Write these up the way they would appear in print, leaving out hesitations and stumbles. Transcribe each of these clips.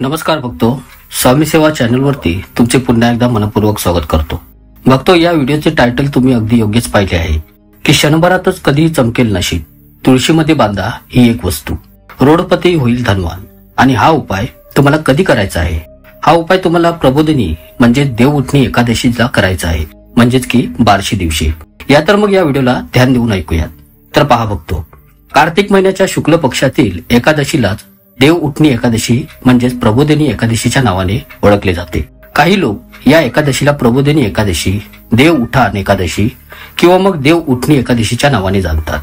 नमस्कार भक्तो, स्वामी सेवा चॅनलवरती तुमचे पुन्हा एकदा मनपूर्वक स्वागत करतो. भक्तो, या व्हिडिओचे टायटल तुम्ही अगदी योग्यच पाहिले आहे की क्षणभरातच कधीही चमकेल नशीब, तुळशीमध्ये बांधा ही एक वस्तू, रोडपती होईल धनवान. आणि हा उपाय तुम्हाला कधी करायचा आहे? हा उपाय तुम्हाला प्रबोधिनी म्हणजे देव उठणी एकादशीला करायचा आहे, म्हणजेच की बार्शी दिवशी. या तर मग या व्हिडिओला ध्यान देऊन ऐकूयात. तर पहा भक्तो, कार्तिक महिन्याच्या शुक्ल पक्षातील एकादशीलाच देव उठणी एकादशी म्हणजेच प्रबोधिनी एकादशीच्या नावाने ओळखले जाते. काही लोक या एकादशीला प्रबोधिनी एकादशी, देव उठाण एकादशी किंवा मग देव उठणी एकादशीच्या नावाने जाणतात.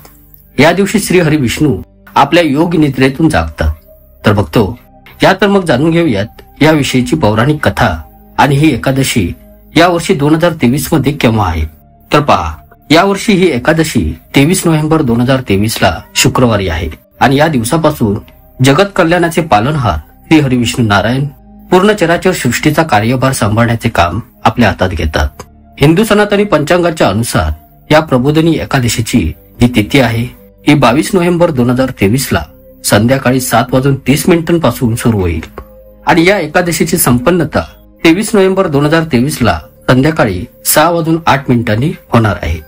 या दिवशी श्री हरी विष्णू आपल्या योग निद्रेतून जागतात. तर भक्तो, या तर मग जाणून घेऊयात याविषयीची पौराणिक कथा आणि ही एकादशी यावर्षी 2023 मध्ये केव्हा आहे. तर पहा, यावर्षी ही एकादशी 23 नोव्हेंबर 2023 शुक्रवारी आहे आणि या दिवसापासून जगत कल्याणाचे पालनहार श्री हरी विष्णू नारायण पूर्ण चराचर सृष्टीचा कार्यभार सांभाळण्याचे काम आपल्या हातात घेतात. हिंदू सनातनी पंचांगाच्या अनुसार या प्रबोधिनी एकादशीची जी तिथी आहे ही 22 नोव्हेंबर 2023 संध्याकाळी 7:30 पासून सुरू होईल आणि या एकादशीची संपन्नता 23 नोव्हेंबर 2023 संध्याकाळी 6:08 होणार आहे.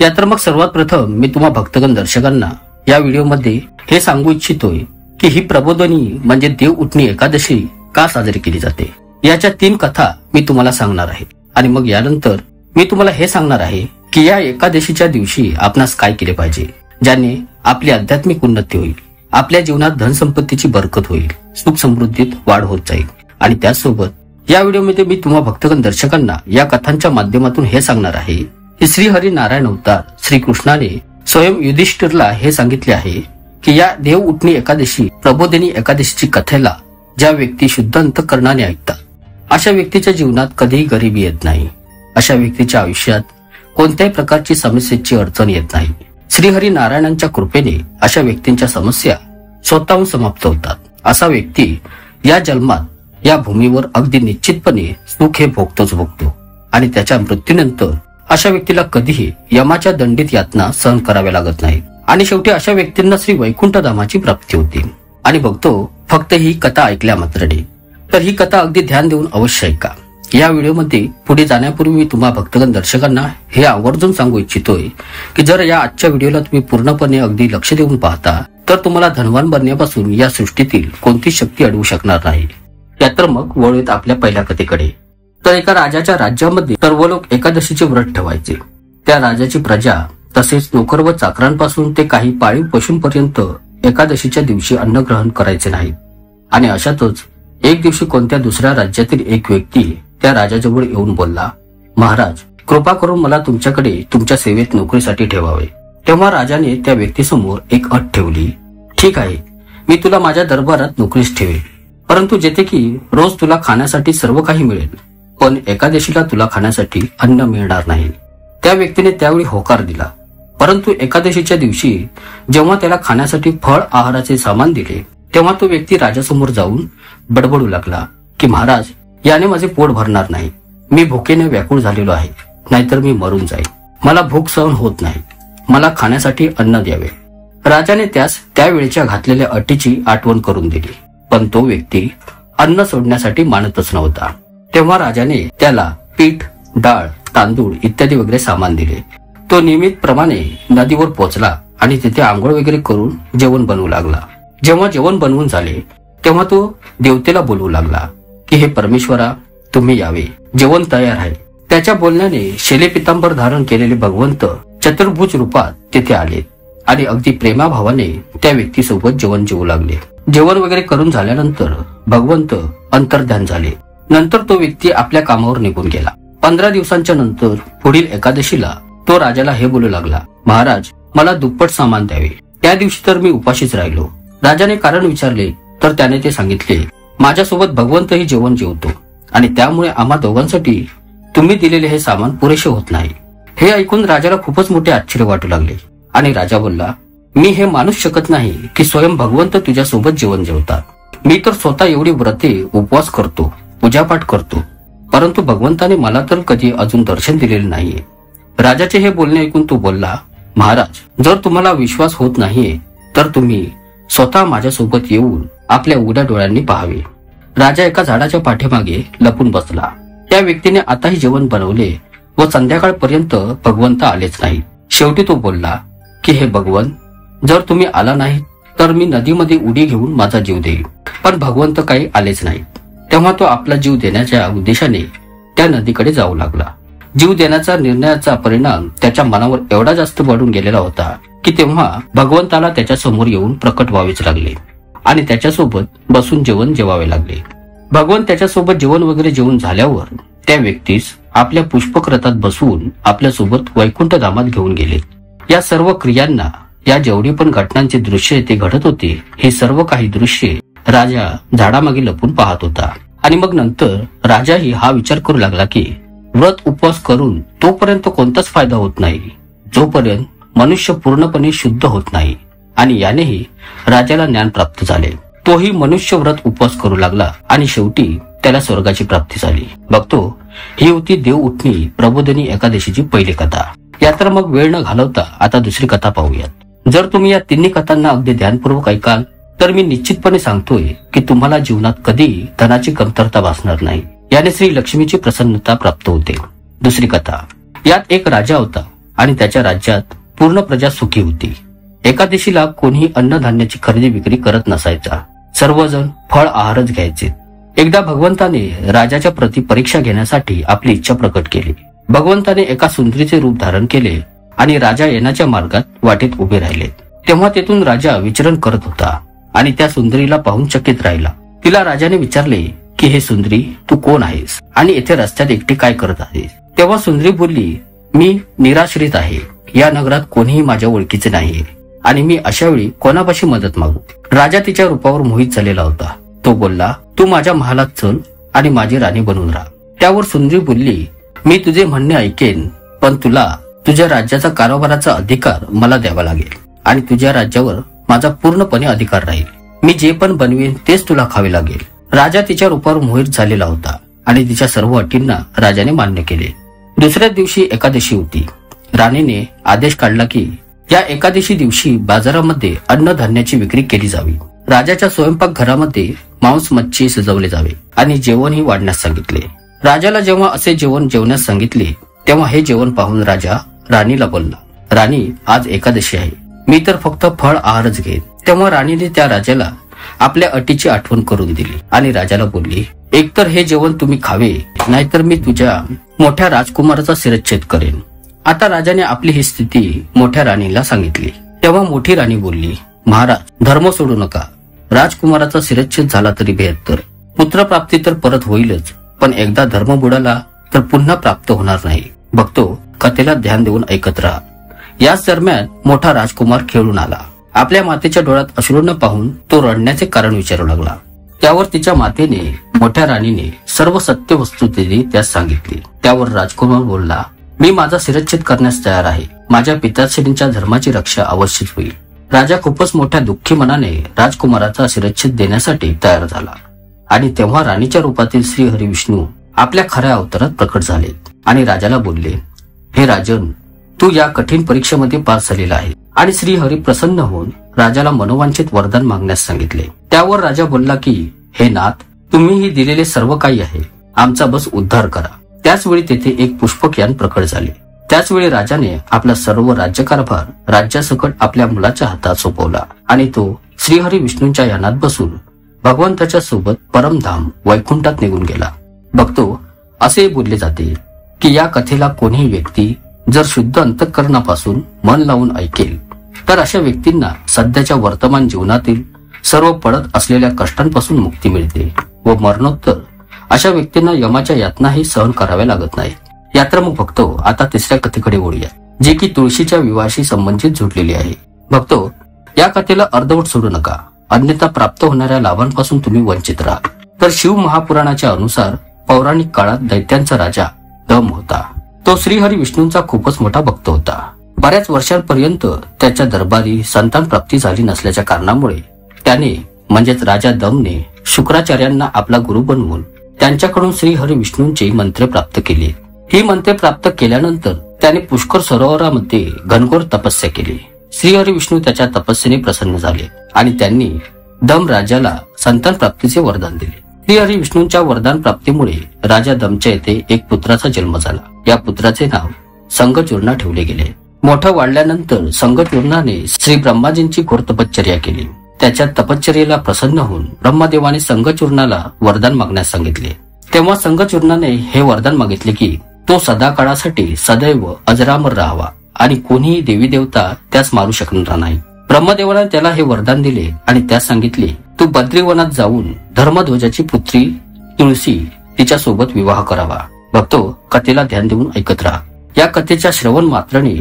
या तर मग सर्वात प्रथम मी तुम्हा भक्तगण दर्शकांना या व्हिडिओमध्ये हे सांगू इच्छितोय की ही प्रबोधिनी म्हणजे देव उठणी एकादशी का साजरी केली जाते. याच्या 3 कथा मी तुम्हाला सांगणार आहे आणि मग यानंतर मी तुम्हाला हे सांगणार आहे की या एकादशीच्या दिवशी आपणास काय केले पाहिजे, ज्याने आपली आध्यात्मिक उन्नती होईल, आपल्या जीवनात धनसंपत्तीची बरकत होईल, सुख समृद्धीत वाढ होत जाईल. आणि त्याचसोबत या व्हिडिओमध्ये मी तुम्हा भक्तगण दर्शकांना या कथांच्या माध्यमातून हे सांगणार आहे की श्री हरी नारायण अवतार श्रीकृष्णाने स्वयं युधिष्ठिरला हे सांगितले आहे की या देव उठणी एकादशी प्रबोधिनी एकादशीची कथेला ज्या व्यक्ती शुद्ध अंतःकरणाने ऐकतात अशा व्यक्तीच्या जीवनात कधीही गरिबी येत नाही. अशा व्यक्तीच्या आयुष्यात कोणत्याही प्रकारची समस्येची अडचण येत नाही. श्रीहरी नारायणांच्या कृपेने अशा व्यक्तींच्या समस्या स्वतःहून समाप्त होतात. असा व्यक्ती या जन्मात या भूमीवर अगदी निश्चितपणे सुख हे भोगतोच भोगतो आणि त्याच्या मृत्यूनंतर अशा व्यक्तीला कधीही यमाच्या दंडित यातना सहन कराव्या लागत नाहीत आणि शेवटी अशा व्यक्तींना श्री वैकुंठ धामाची प्राप्ती होती. आणि बघतो, फक्त ही कथा ऐकल्या मात्रने, तर ही कथा अगदी ध्यान देऊन अवश्य ऐका. या व्हिडिओमध्ये पुढे जाण्यापूर्वी मी तुम्हा भक्तगण दर्शकांना हे आवर्जून सांगू इच्छितोय की जर या आजच्या व्हिडिओला तुम्ही पूर्णपणे अगदी लक्ष देऊन पाहता तर तुम्हाला धनवान बनण्यापासून या सृष्टीतील कोणती शक्ती अडवू शकणार नाही. या तर मग वळूयात आपल्या पहिल्या कथेकडे. तर एका राजाच्या राज्यामध्ये सर्व लोक एकादशीचे व्रत ठेवायचे. त्या राजाची प्रजा तसेच नोकर व चाकरांपासून ते काही पाळीव पशूंपर्यंत एकादशीच्या दिवशी अन्न ग्रहण करायचे नाही. आणि अशातच एक दिवशी कोणत्या दुसऱ्या राज्यातील एक व्यक्ती त्या राजाजवळ येऊन बोलला, महाराज, कृपा करून मला तुमच्याकडे तुमच्या सेवेत नोकरीसाठी ठेवावे. तेव्हा राजाने त्या व्यक्तीसमोर एक अट ठेवली, ठीक आहे, मी तुला माझ्या दरबारात नोकरीस ठेवेन, परंतु जेथे की रोज तुला खाण्यासाठी सर्व काही मिळेल, पण एकादशीला तुला खाण्यासाठी अन्न मिळणार नाही. त्या व्यक्तीने त्यावेळी होकार दिला. परंतु एकादशीच्या दिवशी जेव्हा त्याला खाण्यासाठी फळ आहाराचे सामान दिले तेव्हा तो व्यक्ती राजासमोर जाऊन बडबडू लागला की महाराज, याने माझे पोट भरणार नाही, मी भुकेने व्याकुळ झालेलो आहे, नाहीतर मी मरून जाईल, मला भूक सहन होत नाही, मला खाण्यासाठी अन्न द्यावे. राजाने त्यास त्यावेळेच्या घातलेल्या अटीची आठवण करून दिली, पण तो व्यक्ती अन्न सोडण्यासाठी मानतच नव्हता. तेव्हा राजाने त्याला पीठ, डाळ, तांदूळ इत्यादी वगैरे सामान दिले. तो नियमितप्रमाणे नदीवर पोहोचला आणि तिथे आंघोळ वगैरे करून जेवण बनवू लागला. जेव्हा जेवण बनवून झाले तेव्हा तो देवतेला बोलवू लागला की हे परमेश्वरा, तुम्ही यावे, जेवण तयार आहे. त्याच्या बोलण्याने शेले पितांबर धारण केलेले भगवंत चतुर्भुज रूपात तिथे आले आणि अगदी प्रेमाभावाने त्या व्यक्तीसोबत जेवण जेवू लागले. जेवण वगैरे करून झाल्यानंतर भगवंत अंतर्ध्यान झाले. नंतर तो व्यक्ती आपल्या कामावर निघून गेला. 15 दिवसांच्या नंतर पुढील एकादशीला तो राजाला हे बोलू लागला, महाराज, मला दुप्पट सामान द्यावे, त्या दिवशी तर मी उपाशीच राहिलो. राजाने कारण विचारले तर त्याने ते सांगितले, माझ्यासोबत भगवंतही जेवण जेवतो आणि त्यामुळे आम्हा दोघांसाठी तुम्ही दिलेले हे सामान पुरेसे होत नाही. हे ऐकून राजाला खूपच मोठे आश्चर्य वाटू लागले आणि राजा बोलला, मी हे मानूच शकत नाही की स्वयं भगवंत तुझ्यासोबत जेवण जेवतात. मी तर स्वतः एवढी व्रते, उपवास करतो, पूजापाठ करतो, परंतु भगवंताने मला तर कधी अजून दर्शन दिलेले नाहीये. राजाचे हे बोलणे ऐकून तो बोलला, महाराज, जर तुम्हाला विश्वास होत नाहीये तर तुम्ही स्वतः माझ्यासोबत येऊन आपल्या उघड्या डोळ्यांनी पाहावे. राजा एका झाडाच्या पाठीमागे लपून बसला. त्या व्यक्तीने आताही जेवण बनवले व संध्याकाळपर्यंत भगवंत आलेच नाही. शेवटी तो बोलला की हे भगवंत, जर तुम्ही आला नाही तर मी नदीमध्ये उडी घेऊन माझा जीव देईन. पण भगवंत काही आलेच नाही. तेव्हा तो आपला जीव देण्याच्या उद्देशाने त्या नदीकडे जाऊ लागला. जीव देण्याचा निर्णयाचा परिणाम त्याच्या मनावर एवढा जास्त वाढून गेलेला होता की तेव्हा भगवंताला त्याच्या समोर येऊन प्रकट व्हावेच लागले आणि त्याच्यासोबत बसून जेवण जेवावे लागले. भगवंत त्याच्यासोबत जेवण वगैरे जेवून झाल्यावर त्या व्यक्तीस आपल्या पुष्पक रथात बसवून आपल्यासोबत वैकुंठ धामात घेऊन गेले. या सर्व क्रियांना, या जेवढी पण घटनांचे दृश्य ते घडत होते, हे सर्व काही दृश्ये राजा झाडामागे लपून पाहत होता. आणि मग नंतर राजाही हा विचार करू लागला की व्रत उपवास करून तोपर्यंत कोणताच फायदा होत नाही जोपर्यंत मनुष्य पूर्णपणे शुद्ध होत नाही. आणि यानेही राजाला ज्ञान प्राप्त झाले. तोही मनुष्य व्रत उपवास करू लागला आणि शेवटी त्याला स्वर्गाची प्राप्ती झाली. बघतो, ही होती देव उठणी प्रबोधिनी एकादशीची पहिली कथा. या तर मग वेळ न घालवता आता दुसरी कथा पाहूयात. जर तुम्ही या तिन्ही कथांना अगदी ध्यानपूर्वक ऐकाल तर मी निश्चितपणे सांगतोय की तुम्हाला जीवनात कधी धनाची कमतरता भासणार नाही. याने श्री लक्ष्मीची प्रसन्नता प्राप्त होते. दुसरी कथा. यात एक राजा होता आणि त्याच्या राज्यात पूर्ण प्रजा सुखी होती. एकादशीला कोणीही अन्नधान्याची खरेदी विक्री करत नसायचा. सर्वजण फळ आहारच घ्यायचे. एकदा भगवंताने राजाच्या प्रती परीक्षा घेण्यासाठी आपली इच्छा प्रकट केली. भगवंताने एका सुंदरीचे रूप धारण केले आणि राजा येण्याच्या मार्गात वाटेत उभे राहिले. तेव्हा तेथून राजा विचरण करत होता आणि त्या सुंदरीला पाहून चकित राहिला. तिला राजाने विचारले की हे सुंदरी, तू कोण आहेस आणि येथे रस्त्यात एकटी काय करत आहेस? तेव्हा सुंदरी बोलली, मी निराश्रित आहे. या नगरात कोणीही माझ्या ओळखीचे नाहीये आणि मी अशा वेळी कोणापाशी मदत मागू? राजा तिच्या रूपावर मोहित झालेला होता. तो बोलला, तू माझ्या महालात चल आणि माझी राणी बनून राहा. त्यावर सुंदरी बोलली, मी तुझे म्हणणे ऐकेन, पण तुला तुझ्या राज्याचा कारभाराचा अधिकार मला द्यावा लागेल आणि तुझ्या राज्यावर माझा पूर्णपणे अधिकार राहील. मी जे पण बनवेन तेच तुला खावे लागेल. राजा तिच्या रूपावर मोहित झालेला होता आणि तिच्या सर्व अटींना राजाने मान्य केले. दुसऱ्या दिवशी एकादशी होती. राणीने आदेश काढला की या एकादशी दिवशी बाजारामध्ये अन्नधान्याची विक्री केली जावी. राजाच्या स्वयंपाक घरामध्ये मांस मच्छी सजवले जावे आणि जेवणही वाढण्यास सांगितले. राजाला जेव्हा असे जेवण जेवण्यास सांगितले तेव्हा हे जेवण पाहून राजा राणीला बोलला, राणी, आज एकादशी आहे. मी तर फक्त फळ आहारच घेईन. तेव्हा राणीने त्या राजाला आपल्या अटीची आठवण करून दिली आणि राजाला बोलली, एकतर हे जेवण तुम्ही खावे, नाहीतर मी तुझ्या मोठ्या राजकुमाराचा शिरच्छेद करेन. आता राजाने आपली ही स्थिती मोठ्या राणीला सांगितली. तेव्हा मोठी राणी बोलली, महाराज, धर्म सोडू नका. राजकुमाराचा शिरच्छेद झाला तरी बेहत्तर. पुत्रप्राप्ती तर परत होईलच, पण एकदा धर्म बुडाला तर पुन्हा प्राप्त होणार नाही. बघतो, कथेला ध्यान देऊन ऐकत राहा. याच दरम्यान मोठा राजकुमार खेळून आला. आपल्या मातेच्या डोळ्यात अश्रूंना पाहून तो रडण्याचे कारण विचारू लागला. त्यावर तिच्या मातेने मोठ्या राणीने सर्व सत्य वस्तुस्थिती त्यास सांगितली. त्यावर राजकुमार बोलला, मी माझा शिरच्छेद करण्यास तयार आहे. माझ्या पिताश्रींच्या धर्माची रक्षा अवश्यच होईल. राजा खूपच मोठ्या दुःखी मनाने राजकुमाराचा शिरच्छेद देण्यासाठी तयार झाला आणि तेव्हा राणीच्या रूपातील श्री हरी विष्णू आपल्या खऱ्या अवतारात प्रकट झाले आणि राजाला बोलले, हे राजन, तू या कठीण परीक्षेमध्ये पास झालेला आहे. आणि श्री हरी प्रसन्न होऊन राजाला मनोवांछित वरदान मागण्यास सांगितले. त्यावर राजा बोलला की हे नाथ, तुम्हीही दिलेले सर्व काही आहे, आमचा बस उद्धार करा. त्याचवेळी तेथे एक पुष्पक यान प्रकट झाले. त्याचवेळी राजाने आपला सर्व राज्यकारभार राज्यासकट आपल्या मुलाच्या हातात सोपवला आणि तो श्रीहरी विष्णूंच्या यानात बसून भगवंताच्या सोबत परमधाम वैकुंठात निघून गेला. बघतो, असे बोलले जाते की या कथेला कोणीही व्यक्ती जर शुद्ध अंतःकरणापासून मन लावून ऐकेल तर अशा व्यक्तींना सध्याच्या वर्तमान जीवनातील सर्व पडत असलेल्या कष्टांपासून मुक्ती मिळते व मरणोत्तर अशा व्यक्तींना यमाच्या यातनाही सहन कराव्या लागत नाहीत. यात्रा मग बघतो, आता तिसऱ्या कथेकडे वळूया, जी की तुळशीच्या विवाहाशी संबंधित जोडलेली आहे. बघतो, या कथेला अर्धवट सोडू नका, अन्यथा प्राप्त होणाऱ्या लाभांपासून तुम्ही वंचित राहा. तर शिव महापुराणाच्या अनुसार पौराणिक काळात दैत्यांचा राजा दम होता. तो श्रीहरी विष्णूंचा खूपच मोठा भक्त होता. बऱ्याच वर्षांपर्यंत त्याच्या दरबारी संतान प्राप्ती झाली नसल्याच्या कारणामुळे त्याने म्हणजेच राजा दमने शुक्राचार्यांना आपला गुरु बनवून त्यांच्याकडून श्रीहरी विष्णूंची मंत्रे प्राप्त केली. ही मंत्रे प्राप्त केल्यानंतर त्याने पुष्कर सरोवरामध्ये घनघोर तपस्या केली. श्रीहरी विष्णू त्याच्या तपस्येने प्रसन्न झाले आणि त्यांनी दम राजाला संतान प्राप्तीचे वरदान दिले. श्रीहरी विष्णूंच्या वरदान प्राप्तीमुळे राजा दमच्या येथे एक पुत्राचा जन्म झाला. या पुत्राचे नाव संघचूर्ण ठेवले गेले. मोठं वाढल्यानंतर संघचूर्णाने श्री ब्रह्माजींची घोर तपश्चर्या केली. त्याच्या तपश्चर्येला प्रसन्न होऊन ब्रह्मदेवाने संघचूर्णाला वरदान मागण्यास सांगितले. तेव्हा संघचूर्णाने हे वरदान मागितले की तो सदा काळासाठी सदैव अजरामर राहावा आणि कोणीही देवी देवता त्यास मारू शकणार नाही. ब्रह्मदेवाने त्याला हे वरदान दिले आणि त्यास सांगितले, तू बद्रीवनात जाऊन धर्मध्वजाची पुत्री तुळशी तिच्या सोबत विवाह करावा. भक्तो, कथेला ध्यान देऊन ऐकत राहा. या कथेच्या श्रवण मात्राने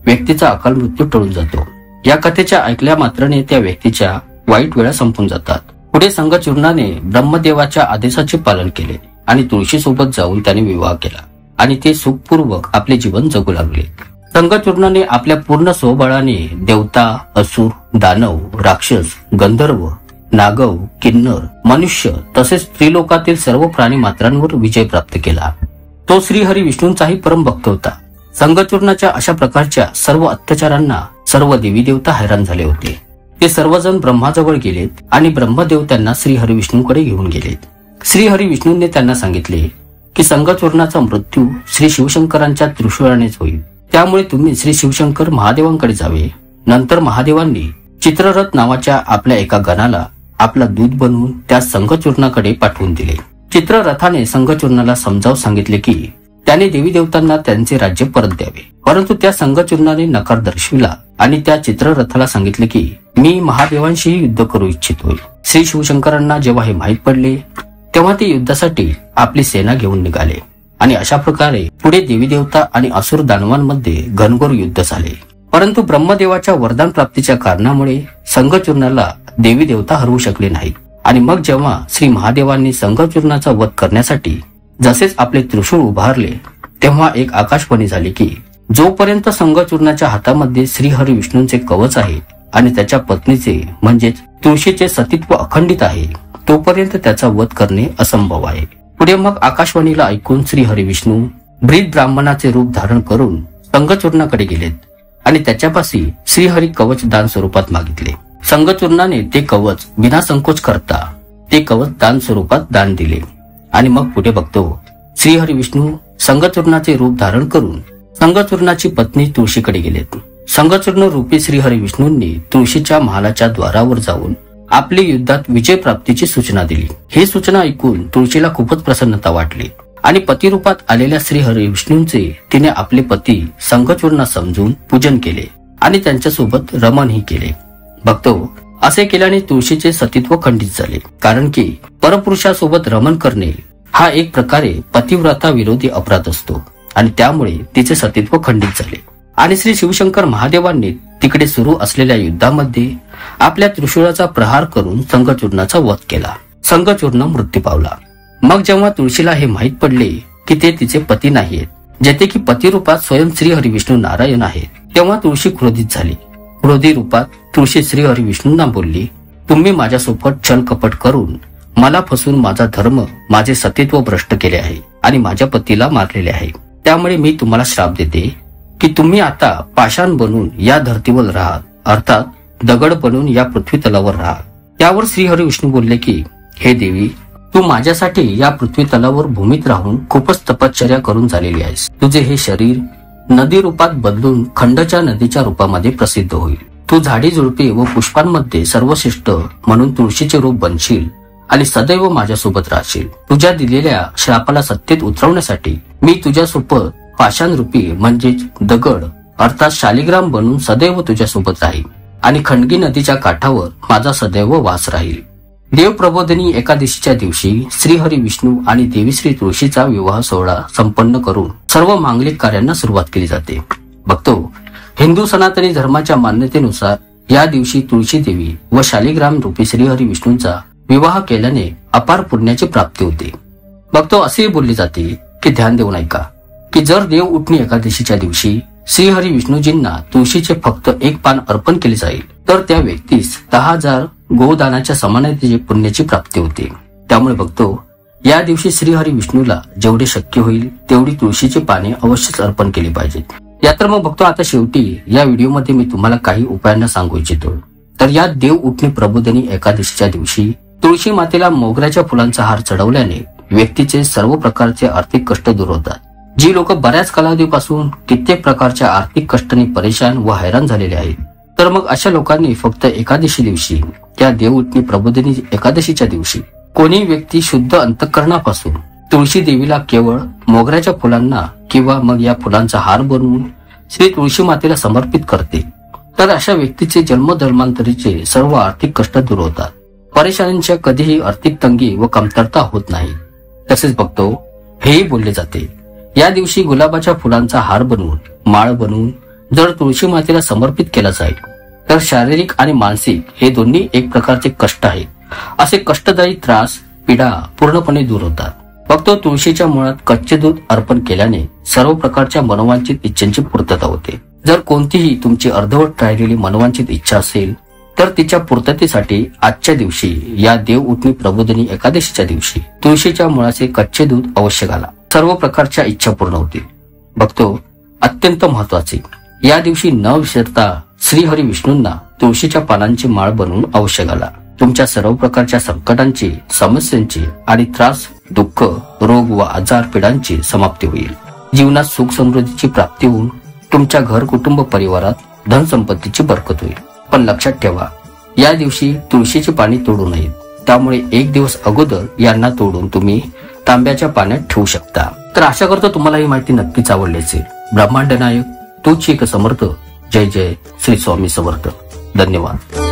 व्यक्तीचा अकाल मृत्यू टळून जातो. या कथेच्या ऐकल्या मात्राने त्या व्यक्तीच्या वाईट वेळा संपून जातात. पुढे संघचूर्णाने ब्रह्मदेवाच्या आदेशाचे पालन केले आणि तुळशी सोबत जाऊन त्याने विवाह केला आणि ते सुखपूर्वक आपले जीवन जगू लागले. संघचूर्णाने आपल्या पूर्ण स्वबळाने देवता, असुर, दानव, राक्षस, गंधर्व, नागव, किन्नर, मनुष्य तसेच त्रिलोकातील सर्व प्राणी मात्रांवर विजय प्राप्त केला. तो श्रीहरी विष्णूंचाही परम भक्त होता. संघचूर्णाच्या अशा प्रकारच्या सर्व अत्याचारांना सर्व देवी देवता हैराण झाले होते. ते सर्वजण ब्रह्माजवळ गेलेत आणि ब्रह्मदेव त्यांना श्रीहरी विष्णूंकडे घेऊन गेलेत. श्रीहरी विष्णूंनी त्यांना सांगितले की संघचूर्णाचा मृत्यू श्री शिवशंकरांच्या त्रिशूळानेच होईल. त्यामुळे तुम्ही श्री शिवशंकर महादेवांकडे जावे. नंतर महादेवांनी चित्ररथ नावाच्या आपल्या एका गणाला आपला दूत बनवून त्या संघचूर्णाकडे पाठवून दिले. चित्ररथाने संघचूर्णाला समजावून सांगितले की त्याने देवी देवतांना त्यांचे राज्य परत द्यावे. परंतु त्या संघचूर्णाने नकार दर्शविला आणि त्या चित्ररथाला सांगितले की मी महादेवांशीही युद्ध करू इच्छितोय. श्री शिवशंकरांना जेव्हा हे माहीत पडले तेव्हा ते युद्धासाठी आपली सेना घेऊन निघाले आणि अशा प्रकारे पुढे देवी देवता आणि असुर दानवांमध्ये घनघोर युद्ध झाले. परंतु ब्रह्मदेवाच्या वरदान प्राप्तीच्या कारणामुळे संघचूर्णाला देवी देवता हरवू शकले नाहीत. आणि मग जेव्हा श्री महादेवांनी संघचूर्णाचा वध करण्यासाठी जसेच आपले त्रिशूळ उभारले तेव्हा एक आकाशवाणी झाली की जोपर्यंत संघचूर्णाच्या हातामध्ये श्रीहरी विष्णूंचे कवच आहे आणि त्याच्या पत्नीचे म्हणजेच तुळशीचे सतीत्व अखंडित आहे तोपर्यंत त्याचा वध करणे असंभव आहे. पुढे मग आकाशवाणीला ऐकून श्रीहरी विष्णू ब्रीद ब्राह्मणाचे रूप धारण करून संघचूर्णाकडे गेलेत आणि त्याच्यापाशी श्रीहरी कवच दान स्वरूपात मागितले. संघचूर्णाने ते कवच बिना संकोच करता ते कवच दान स्वरूपात दान दिले. आणि मग पुढे बघतो श्रीहरी विष्णू संघचूर्णाचे रूप धारण करून संघचूर्णाची पत्नी तुळशीकडे गेलेत. संघचूर्ण रूपी श्रीहरी विष्णूंनी तुळशीच्या महालाच्या द्वारावर जाऊन आपली युद्धात विजय प्राप्तीची सूचना दिली. ही सूचना ऐकून तुळशीला खूपच प्रसन्नता वाटली आणि पतिरूपात आलेल्या श्रीहरी विष्णूंचे तिने आपले पती संघचूर्ण समजून पूजन केले आणि त्यांच्यासोबत रमणही केले. भक्तो, असे केल्याने तुळशीचे सतीत्व खंडित झाले, कारण की परपुरुषासोबत रमण करणे हा एक प्रकारे पतिव्रता विरोधी अपराध असतो आणि त्यामुळे तिचे सतीत्व खंडित झाले. आणि श्री शिवशंकर महादेवांनी तिकडे सुरू असलेल्या युद्धामध्ये आपल्या त्रिशूळाचा प्रहार करून संघचूर्णाचा वध केला. संघचूर्ण मृत्यू पावला. मग जेव्हा तुळशीला हे माहीत पडले की ते तिचे पती नाहीत, जेथे की पतिरूपात स्वयं श्रीहरी विष्णू नारायण आहेत, तेव्हा तुळशी क्रोधित झाली. क्रोधी रूपात तुळशी श्रीहरी विष्णूंना बोलली, तुम्ही माझ्यासोबत छल कपट करून मला फसून माझा धर्म, माझे सतीत्व भ्रष्ट केले आहे आणि माझ्या पतीला मारलेले आहे. त्यामुळे मी तुम्हाला श्राप देते की तुम्ही आता पाषाण बनून या धर्तीवर राहा, अर्थात दगड बनून या पृथ्वी तलावर राहा. त्यावर श्रीहरी विष्णू बोलले की हे देवी, तू माझ्यासाठी या पृथ्वी तलावर भूमीत राहून खूपच तपश्चर्या करून झालेली आहेस. तुझे हे शरीर नदी रूपात बदलून खंडच्या नदीच्या रूपामध्ये प्रसिद्ध होईल. तू झाडी झुडपे व पुष्पांमध्ये सर्वश्रेष्ठ म्हणून तुळशीचे रूप बनशील आणि सदैव माझ्यासोबत राहशील. तुझ्या दिलेल्या श्रापाला सत्तेत उतरवण्यासाठी मी तुझ्यासोबत पाषाण रूपी म्हणजेच दगड अर्थात शालिग्राम बनून सदैव तुझ्यासोबत राहील आणि खंडगी नदीच्या काठावर माझा सदैव वास राहील. देव प्रबोधिनी एकादशीच्या दिवशी श्रीहरी विष्णू आणि देवी श्री तुळशीचा विवाह सोहळा संपन्न करून सर्व मांगलिक कार्यांना सुरुवात केली जाते. भक्तो, हिंदू सनातनी धर्माच्या मान्यतेनुसार या दिवशी तुळशी देवी व शालिग्राम रूपी श्रीहरी विष्णूंचा विवाह केल्याने अपार पुण्याची प्राप्ती होते. भक्तो, असेही बोलले जाते की ध्यान देऊन ऐका की जर देव उठणी एकादशीच्या दिवशी श्रीहरी विष्णूजींना तुळशीचे फक्त एक पान अर्पण केले जाईल तर त्या व्यक्तीस 10,000 गोदानाच्या समानतेची पुण्याची प्राप्ती होते. त्यामुळे बघतो या दिवशी श्रीहरी विष्णूला जेवढे शक्य होईल तेवढी तुळशीची पाने अवश्यच अर्पण केली पाहिजेत. या तर मग बघतो आता शेवटी या व्हिडिओमध्ये मी तुम्हाला काही उपायांना सांगू इच्छितो. तर या देव उठणी प्रबोधिनी एकादशीच्या दिवशी तुळशी मातेला मोगऱ्याच्या फुलांचा हार चढवल्याने व्यक्तीचे सर्व प्रकारचे आर्थिक कष्ट दूर होतात. जी लोक बऱ्याच कालावधीपासून कित्येक प्रकारच्या आर्थिक कष्टाने परेशान व हैराण झालेले आहेत, तर मग अशा लोकांनी फक्त एकादशी दिवशी, त्या देवउठणी प्रबोधिनी एकादशीच्या दिवशी, कोणी व्यक्ती शुद्ध अंतःकरणापासून तुळशी देवीला केवळ मोगऱ्याच्या फुलांना किंवा मग या फुलांचा हार बनवून श्री तुळशी मातेला समर्पित करते, तर अशा व्यक्तीचे जन्मधर्मांतरीचे सर्व आर्थिक कष्ट दूर होतात. परेशानींच्या कधीही आर्थिक तंगी व कमतरता होत नाही. तसेच बघतो हेही बोलले जाते, या दिवशी गुलाबाच्या फुलांचा हार बनवून, माळ बनवून जर तुळशी मातेला समर्पित केला जाईल तर शारीरिक आणि मानसिक हे दोन्ही एक प्रकारचे कष्ट आहेत. असे कष्टदायी त्रास, पीडा पूर्णपणे दूर होतात. फक्त तुळशीच्या मुळात कच्चे दूध अर्पण केल्याने सर्व प्रकारच्या मनोवांछित इच्छांची पूर्तता होते. जर कोणतीही तुमची अर्धवट राहिलेली मनोवांछित इच्छा असेल तर तिच्या पूर्ततेसाठी आजच्या दिवशी, या देवउठणी प्रबोधिनी एकादशीच्या दिवशी तुळशीच्या मुळाचे कच्चे दूध अवश्य घाला. सर्व प्रकारच्या इच्छा पूर्ण होतील. बघतो अत्यंत महत्वाचे, या दिवशी न विसरता श्रीहरी विष्णूंना तुळशीच्या पानांची माळ बनवून अवश्य घाला. तुमच्या सर्व प्रकारच्या संकटांची, समस्यांची आणि त्रास, दुःख, रोग व आजार पीडांची समाप्ती होईल. जीवनात सुख समृद्धीची प्राप्ती होऊन तुमच्या घर, कुटुंब, परिवारात धनसंपत्तीची बरकत होईल. पण लक्षात ठेवा, या दिवशी तुळशीची पाने तोडू नयेत. त्यामुळे एक दिवस अगोदर यांना तोडून तुम्ही तांब्याच्या पाण्यात ठेवू शकता. तर आशा करतो तुम्हाला ही माहिती नक्कीच आवडली असेल. ब्रह्मांड नायक तूच एक समर्थ. जय जय श्री स्वामी समर्थ. धन्यवाद.